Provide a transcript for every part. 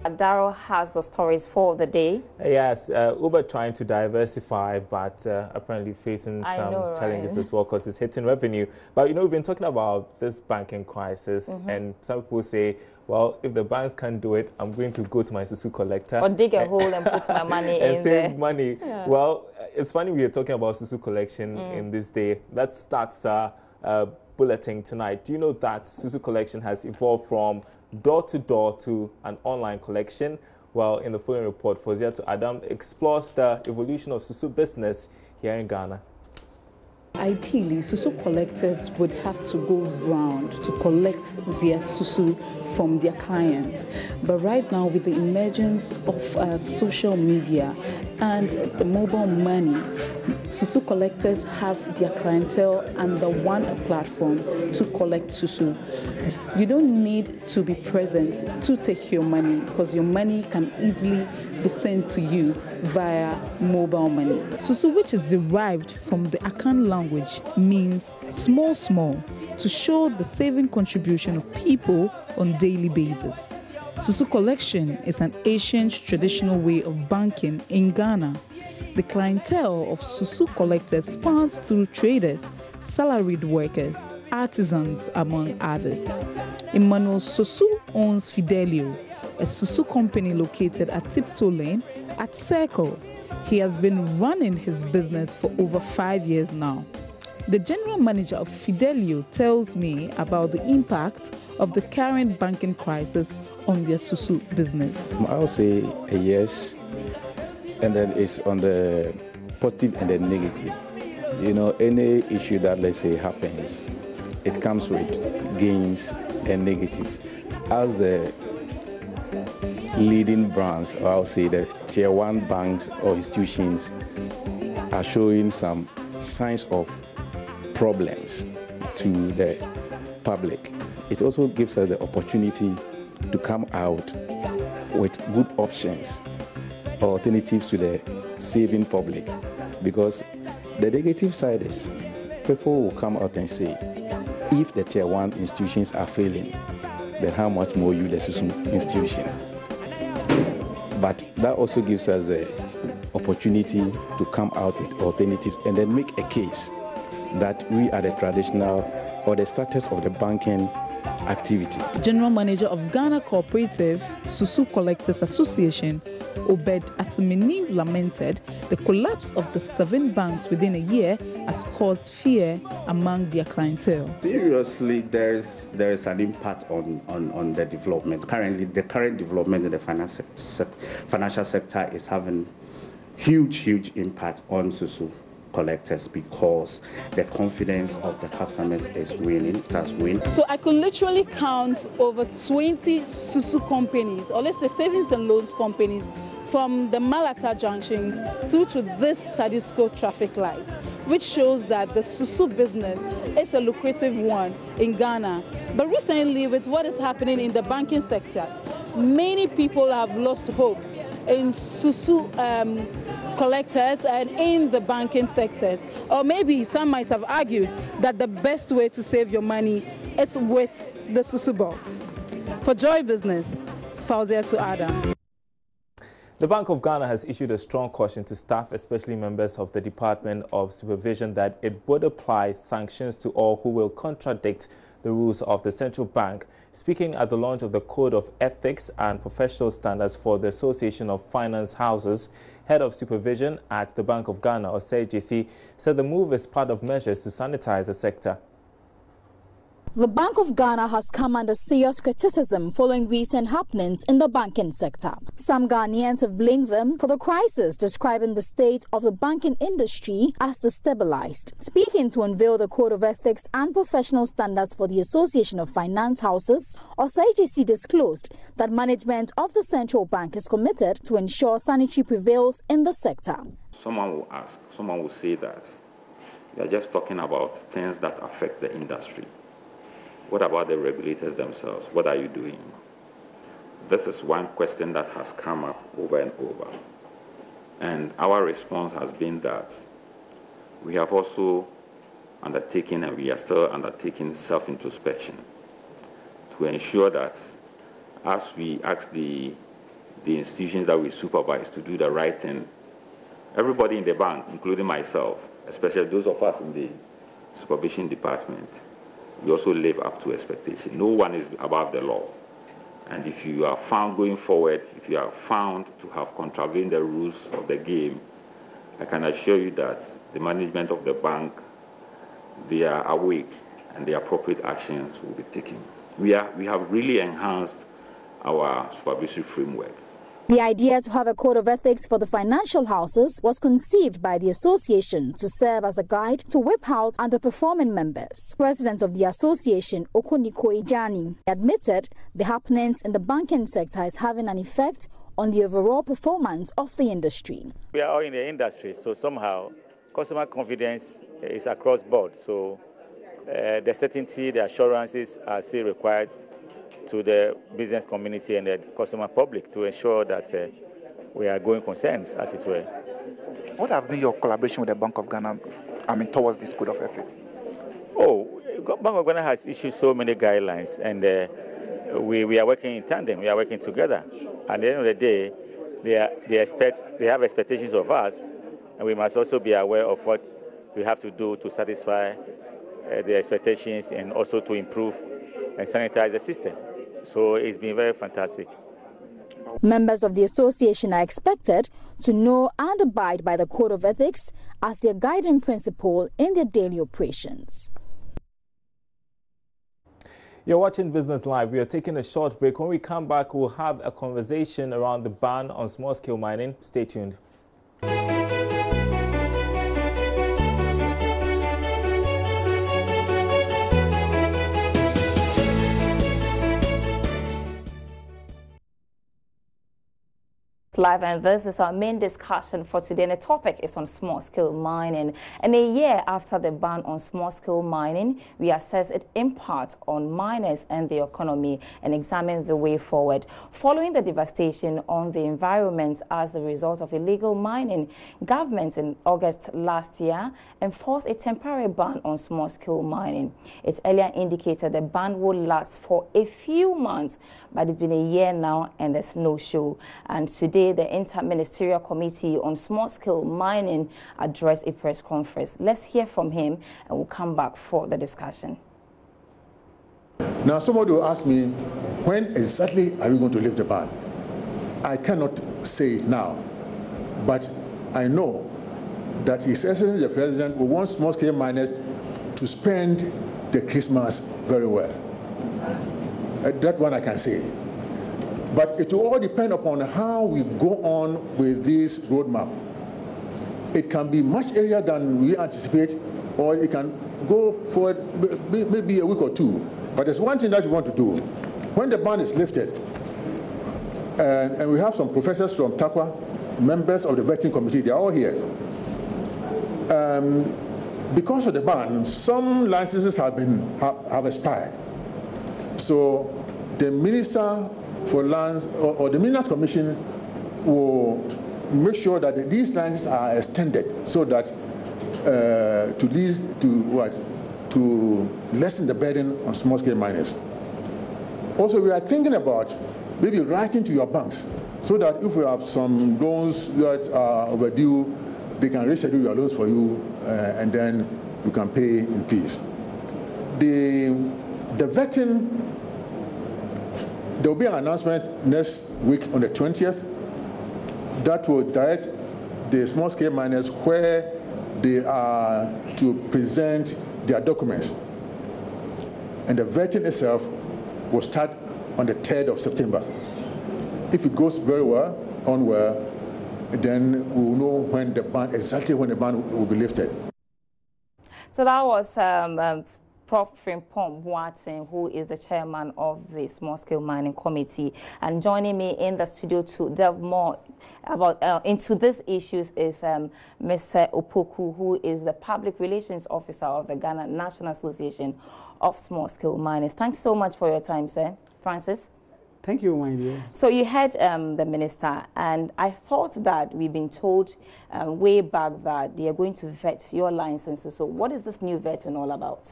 Darrow has the stories for the day. Yes, Uber trying to diversify, but apparently facing some challenges as well because it's hitting revenue. But you know, we've been talking about this banking crisis, and some people say, well, if the banks can't do it, I'm going to go to my Susu collector. Or dig a hole and put my money and in save there. money. Yeah. Well, it's funny we are talking about Susu collection in this day. That starts bulletin tonight. Do you know that Susu collection has evolved from door-to-door to an online collection? Well, in the following report, Fozia to Adam explores the evolution of Susu business here in Ghana. Ideally, Susu collectors would have to go round to collect their Susu from their clients. But right now, with the emergence of social media and the mobile money, Susu collectors have their clientele under one platform to collect Susu. You don't need to be present to take your money because your money can easily be sent to you via mobile money. Susu, which is derived from the Akan language, means small, small, to show the saving contribution of people on daily basis. Susu collection is an ancient traditional way of banking in Ghana. The clientele of Susu collectors spans through traders, salaried workers, artisans, among others. Emmanuel Susu owns Fidelio, a Susu company located at Tiptoe Lane at Circle. He has been running his business for over 5 years now. The general manager of Fidelio tells me about the impact of the current banking crisis on their Susu business. I'll say a yes, and then it's on the positive and the negative. You know, any issue that, let's say, happens, it comes with gains and negatives. As the leading brands, or I'll say the tier 1 banks or institutions are showing some signs of problems to the public, it also gives us the opportunity to come out with good options or alternatives to the saving public. Because the negative side is people will come out and say, if the tier 1 institutions are failing, then how much more you, the Susu institution? But that also gives us the opportunity to come out with alternatives and then make a case that we are the traditional or the status of the banking activity. General Manager of Ghana Cooperative Susu Collectors Association, Obed Asimini, lamented the collapse of the 7 banks within a year has caused fear among their clientele. Seriously, there's an impact on the development. Currently, the current development in the financial sector is having huge impact on Susu collectors because the confidence of the customers is waning. It has waned. So I could literally count over 20 Susu companies, or let's say savings and loans companies, from the Malata junction through to this Sadisco traffic light, which shows that the Susu business is a lucrative one in Ghana. But recently, with what is happening in the banking sector, many people have lost hope in Susu collectors and in the banking sectors. Or maybe some might have argued that the best way to save your money is with the Susu box. For Joy Business, Fozia to Adam. The Bank of Ghana has issued a strong caution to staff, especially members of the Department of Supervision, that it would apply sanctions to all who will contradict the rules of the central bank. Speaking at the launch of the Code of Ethics and Professional Standards for the Association of Finance Houses, Head of Supervision at the Bank of Ghana, Osei JC, said the move is part of measures to sanitize the sector. The Bank of Ghana has come under serious criticism following recent happenings in the banking sector. Some Ghanaians have blamed them for the crisis, describing the state of the banking industry as destabilized. Speaking to unveil the Code of Ethics and Professional Standards for the Association of Finance Houses, OSAGC disclosed that management of the central bank is committed to ensure sanity prevails in the sector. Someone will ask, someone will say that we are just talking about things that affect the industry. What about the regulators themselves? What are you doing? This is one question that has come up over and over. And our response has been that we have also undertaken, and we are still undertaking, self-introspection to ensure that as we ask the the institutions that we supervise to do the right thing. Everybody in the bank, including myself, especially those of us in the supervision department, we also live up to expectation. No one is above the law. And if you are found going forward, if you are found to have contravened the rules of the game, I can assure you that the management of the bank, they are awake and the appropriate actions will be taken. We have really enhanced our supervisory framework. The idea to have a code of ethics for the financial houses was conceived by the association to serve as a guide to whip out underperforming members. President of the association, Okoniko Ijani, admitted the happenings in the banking sector is having an effect on the overall performance of the industry. We are all in the industry, so somehow customer confidence is across board. So the certainty, the assurances are still required to the business community and the customer public to ensure that we are going concerns, as it were. What have been your collaboration with the Bank of Ghana, towards this code of ethics? Oh, Bank of Ghana has issued so many guidelines, and we are working in tandem. We are working together. At the end of the day, they have expectations of us, and we must also be aware of what we have to do to satisfy the expectations and also to improve and sanitize the system. So it's been very fantastic. Members of the association are expected to know and abide by the code of ethics as their guiding principle in their daily operations. You're watching Business Live. We are taking a short break. When we come back, we'll have a conversation around the ban on small-scale mining. Stay tuned. Live, and this is our main discussion for today, and the topic is on small-scale mining. And a year after the ban on small-scale mining, we assess its impact on miners and the economy and examine the way forward. Following the devastation on the environment as the result of illegal mining, governments in August last year enforced a temporary ban on small-scale mining. It earlier indicated the ban would last for a few months, but it's been a year now and there's no show. And today, the Inter-Ministerial Committee on Small-Scale Mining addressed a press conference. Let's hear from him and we'll come back for the discussion. Now, somebody will ask me, when exactly are we going to lift the ban? I cannot say it now, but I know that His Excellency the President will want small-scale miners to spend the Christmas very well. That one I can say. But it will all depend upon how we go on with this roadmap. It can be much earlier than we anticipate, or it can go forward maybe a week or two. But there's one thing that we want to do. When the ban is lifted, and we have some professors from TAQA, members of the vetting committee, they're all here. Because of the ban, some licenses have expired. So the Minister for Lands or the Minerals Commission will make sure that these licenses are extended so that to lessen the burden on small-scale miners. Also, we are thinking about maybe writing to your banks so that if we have some loans that are overdue, they can reschedule your loans for you, and then you can pay in peace. The vetting. There will be an announcement next week on the 20th that will direct the small-scale miners where they are to present their documents. And the vetting itself will start on the 3rd of September. If it goes very well, then we will know when the ban, exactly when the ban will be lifted. So that was Prof. Frimpong Boateng, who is the chairman of the Small-Scale Mining Committee. And joining me in the studio to delve more about into these issues is Mr. Opoku, who is the Public Relations Officer of the Ghana National Association of Small-Scale Miners. Thanks so much for your time, sir. Francis? Thank you, my dear. So you heard the minister, and I thought that we've been told way back that they are going to vet your licenses. So what is this new vetting all about?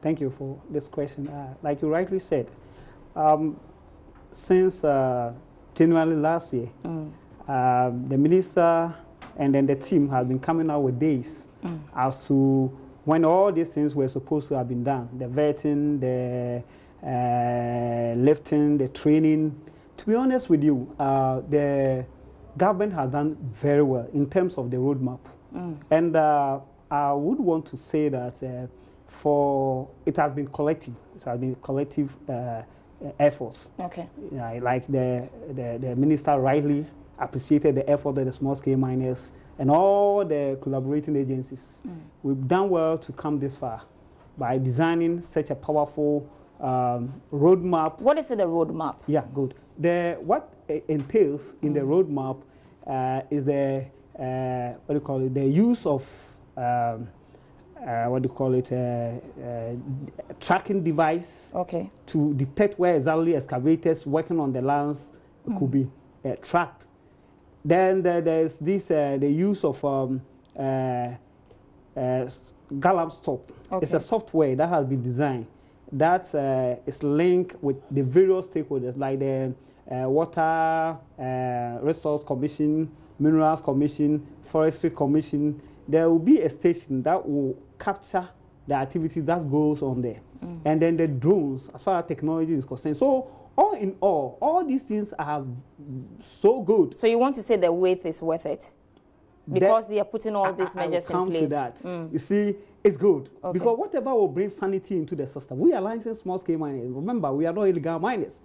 Thank you for this question. Like you rightly said, since January last year. The minister and then the team have been coming out with days as to when all these things were supposed to have been done. The vetting, the lifting, the training. To be honest with you, the government has done very well in terms of the roadmap. And I would want to say that it has been collective. It has been collective efforts. Okay. Like the minister rightly appreciated the effort of the small-scale miners and all the collaborating agencies. We've done well to come this far by designing such a powerful roadmap. What is the roadmap? Yeah, good. What it entails in the roadmap is the what do you call it? The use of what do you call it? Tracking device. Okay. To detect where exactly excavators working on the lands could be tracked. Then there's this the use of Gallup Stop. Okay. It's a software that has been designed that is linked with the various stakeholders like the Water Resource Commission, Minerals Commission, Forestry Commission. There will be a station that will capture the activity that goes on there. And then the drones, as far as technology is concerned. So all in all these things are so good. So you want to say the weight is worth it? Because they are putting all these measures in place. To that. You see, it's good. Okay. Because whatever will bring sanity into the system. We are licensed small-scale miners. Remember, we are not illegal miners.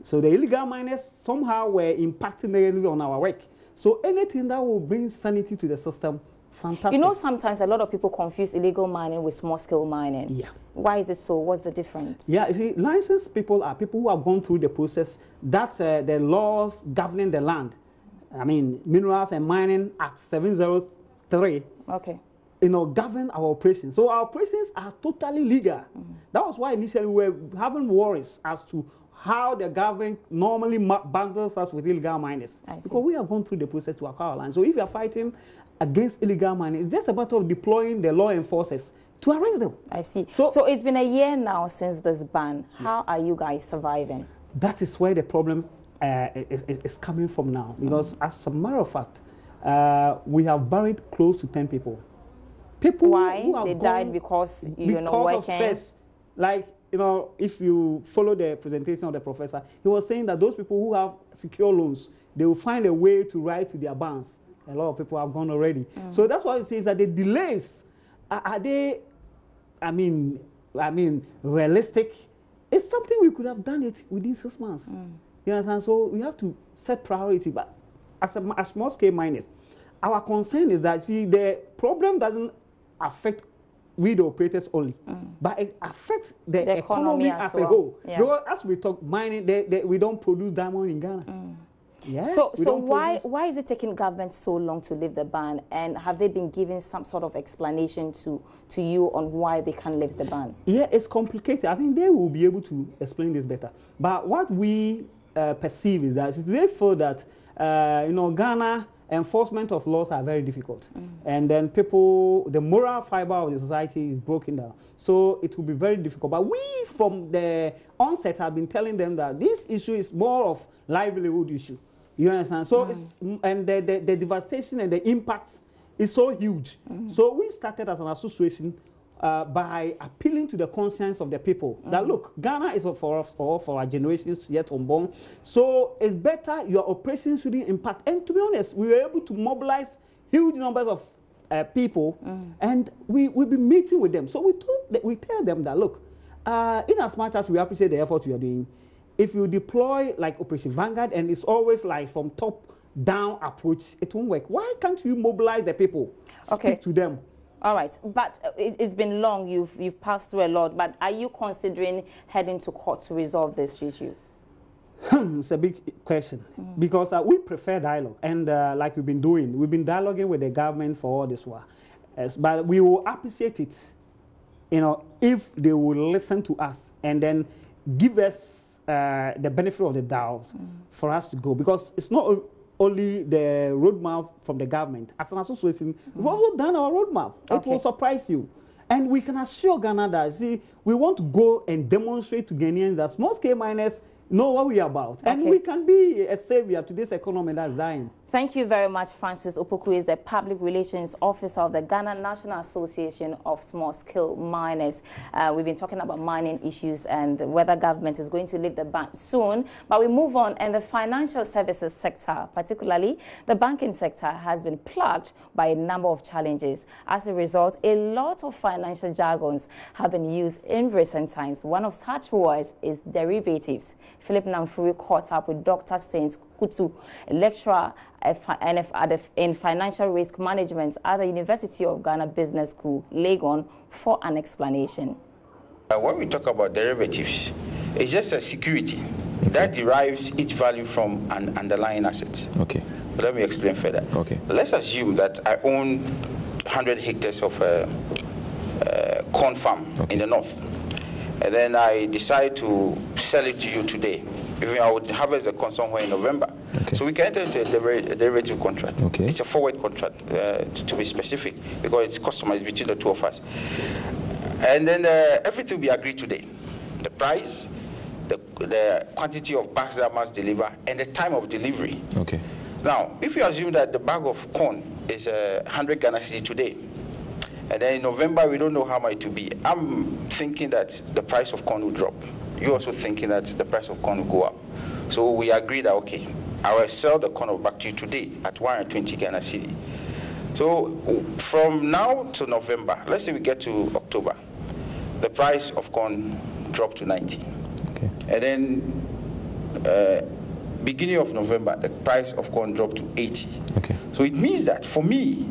So the illegal miners somehow were impacting negatively on our work. So anything that will bring sanity to the system, fantastic. You know, sometimes a lot of people confuse illegal mining with small-scale mining. Yeah. Why is it so? What's the difference? Yeah, you see, licensed people are people who have gone through the process. That's the laws governing the land. I mean, Minerals and Mining Act 703. Okay. You know, govern our operations. So our operations are totally legal. That was why initially we were having worries as to how the government normally bundles us with illegal miners. Because we have gone through the process to acquire land. So if you are fighting against illegal mining, it's just a matter of deploying the law enforcers to arrest them. I see. So it's been a year now since this ban. How are you guys surviving? That is where the problem is coming from now. Because as a matter of fact, we have buried close to 10 people. People Why? who have they died because you're not working? Because of stress. Like, you know, if you follow the presentation of the professor, he was saying that those people who have secure loans, they will find a way to write to their banks. A lot of people have gone already. So that's why it says that the delays, are they, I mean, realistic? It's something we could have done it within 6 months. You understand? So we have to set priority. But as small-scale miners, our concern is that, see, the problem doesn't affect we the operators only, but it affects the economy as a whole. Yeah. Because as we talk mining, we don't produce diamond in Ghana. Yeah, so why is it taking government so long to lift the ban? And have they been given some sort of explanation to you on why they can't lift the ban? Yeah, it's complicated. I think they will be able to explain this better. But what we perceive is that they feel that you know, Ghana enforcement of laws are very difficult, and then the moral fiber of the society is broken down. So it will be very difficult. But we, from the onset, have been telling them that this issue is more of livelihood issue. You understand? So and the devastation and the impact is so huge. So we started as an association by appealing to the conscience of the people that, look, Ghana is for us all, for our generations yet unborn. So it's better your operations shouldn't impact. And to be honest, we were able to mobilize huge numbers of people, and we've been meeting with them. So we tell them that, look, in as much as we appreciate the effort you are doing, if you deploy like Operation Vanguard, and it's always like from top down approach, it won't work. Why can't you mobilize the people? Speak to them. All right, but it's been long. You've passed through a lot. But are you considering heading to court to resolve this issue? It's a big question because we prefer dialogue, and like we've been dialoguing with the government for all this while. But we will appreciate it, you know, if they will listen to us and then give us the benefit of the doubt for us to go, because it's not only the roadmap from the government. As an association, we've also done our roadmap. It will surprise you. And we can assure Ghana that, see, we want to go and demonstrate to Ghanaians that small-scale miners know what we are about. And we can be a savior to this economy that's dying. Thank you very much, Francis Opoku is the Public Relations Officer of the Ghana National Association of Small-Scale Miners. We've been talking about mining issues and whether government is going to leave the bank soon. But we move on, and the financial services sector, particularly the banking sector, has been plagued by a number of challenges. As a result, a lot of financial jargons have been used in recent times. One of such words is derivatives. Philip Namfuri caught up with Dr. Saint Kutu, a lecturer in financial risk management at the University of Ghana Business School, Legon, for an explanation. When we talk about derivatives, it's just a security that derives its value from an underlying asset. Okay. But let me explain further. Okay. Let's assume that I own 100 hectares of corn farm in the north, and then I decide to sell it to you today. Even I would harvest the corn somewhere in November. Okay. So we can enter into a derivative contract. Okay. It's a forward contract, to be specific, because it's customized between the two of us. And then everything we agree today, the price, the quantity of bags that I must deliver, and the time of delivery. Okay. Now, if you assume that the bag of corn is 100 Ghana cedi today, and then in November we don't know how much it will be, I'm thinking that the price of corn will drop. You're also thinking that the price of corn will go up. So we agree that, okay, I will sell the corn back to you today at 120 Ghana cedi. So from now to November, let's say we get to October, the price of corn dropped to 90. Okay. And then beginning of November, the price of corn dropped to 80. Okay. So it means that for me,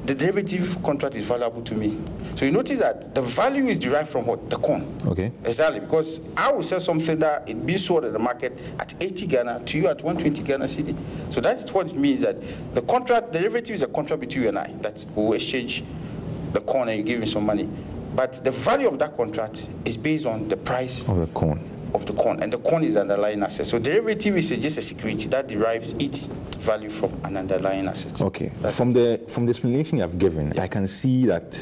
the derivative contract is valuable to me. So you notice that the value is derived from what? The corn. Okay. Exactly, because I will sell something that it be sold at the market at 80 Ghana to you at 120 Ghana cedi. So that is what it means, that the contract, derivative is a contract between you and I, that we will exchange the corn and you give me some money. But the value of that contract is based on the price of the corn. And the corn is the underlying asset. So derivative is just a security that derives its value from an underlying asset. Okay. From the explanation you have given, I can see that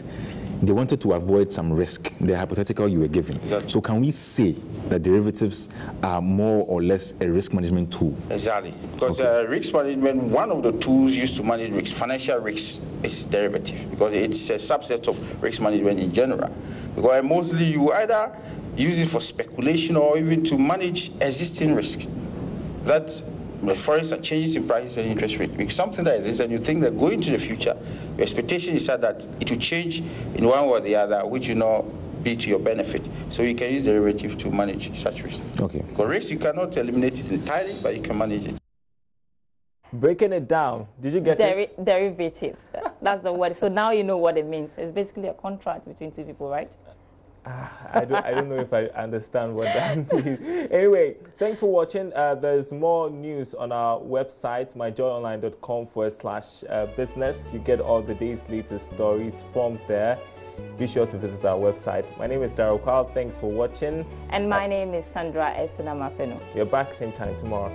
they wanted to avoid some risk, the hypothetical you were given. Exactly. So can we say that derivatives are more or less a risk management tool? Exactly. Because risk management, one of the tools used to manage risk, financial risk, is derivative, because it's a subset of risk management in general. Because mostly you either use it for speculation or even to manage existing risk. That, for instance, changes in prices and interest rate. Because something that exists and you think that going into the future, your expectation is that it will change in one way or the other, which will not be to your benefit. So you can use derivative to manage such risk. Okay. For risk, you cannot eliminate it entirely, but you can manage it. Breaking it down, did you get it? Derivative. That's the word. So now you know what it means. It's basically a contract between two people, right? I don't know if I understand what that means. Anyway, thanks for watching. There's more news on our website, myjoyonline.com/business. You get all the day's latest stories from there. Be sure to visit our website. My name is Darryl Kwao. Thanks for watching. And my name is Sandra Esinamafeno. We're back same time tomorrow.